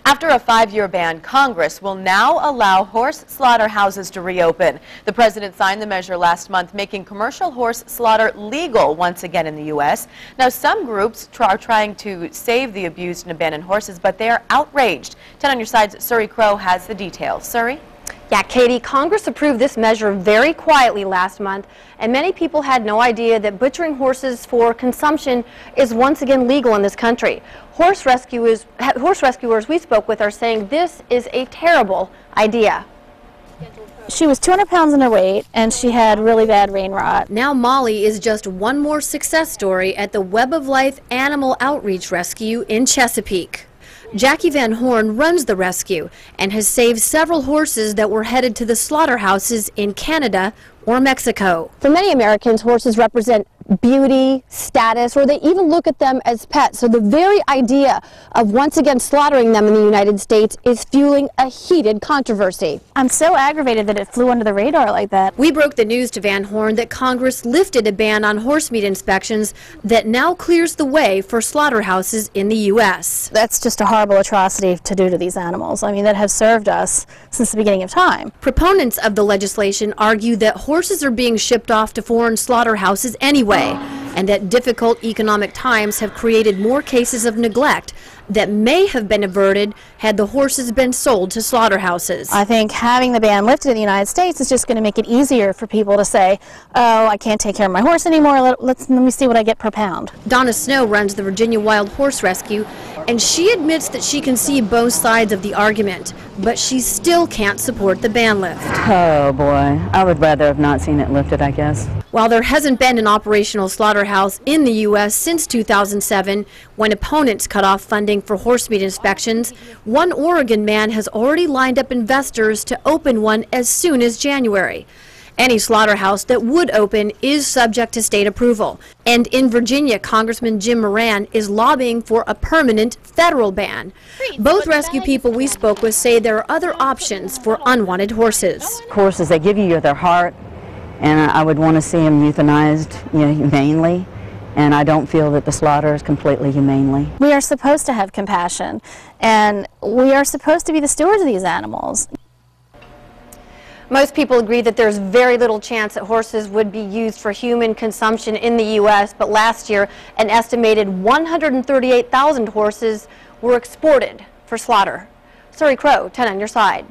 After a 5-year ban, Congress will now allow horse slaughterhouses to reopen. The president signed the measure last month, making commercial horse slaughter legal once again in the U.S. Now, some groups are trying to save the abused and abandoned horses, but they are outraged. 10 on your side's Suri Crow has the details. Suri? Yeah, Katie, Congress approved this measure very quietly last month, and many people had no idea that butchering horses for consumption is once again legal in this country. Horse rescuers we spoke with are saying this is a terrible idea. She was 200 pounds underweight, and she had really bad rain rot. Now Molly is just one more success story at the Web of Life Animal Outreach Rescue in Chesapeake. Jackie Van Horn runs the rescue and has saved several horses that were headed to the slaughterhouses in Canada or Mexico. For many Americans, horses represent beauty, status, or they even look at them as pets. So the very idea of once again slaughtering them in the United States is fueling a heated controversy. I'm so aggravated that it flew under the radar like that. We broke the news to Van Horn that Congress lifted a ban on horse meat inspections that now clears the way for slaughterhouses in the U.S. That's just a horrible atrocity to do to these animals. I mean, that has served us since the beginning of time. Proponents of the legislation argue that horses are being shipped off to foreign slaughterhouses anyway, and that difficult economic times have created more cases of neglect that may have been averted had the horses been sold to slaughterhouses. I think having the ban lifted in the United States is just going to make it easier for people to say, oh, I can't take care of my horse anymore, let me see what I get per pound. Donna Snow runs the Virginia Wild Horse Rescue, and she admits that she can see both sides of the argument, but she still can't support the ban lift. Oh boy, I would rather have not seen it lifted, I guess. While there hasn't been an operational slaughterhouse in the U.S. since 2007, when opponents cut off funding for horse meat inspections, one Oregon man has already lined up investors to open one as soon as January. Any slaughterhouse that would open is subject to state approval. And in Virginia, Congressman Jim Moran is lobbying for a permanent federal ban. Both rescue people we spoke with say there are other options for unwanted horses. Horses, they give you their heart, and I would want to see them euthanized, humanely. And I don't feel that the slaughter is completely humanely. We are supposed to have compassion, and we are supposed to be the stewards of these animals. Most people agree that there's very little chance that horses would be used for human consumption in the U.S., but last year an estimated 138,000 horses were exported for slaughter. Suri Crow, 10 on your side.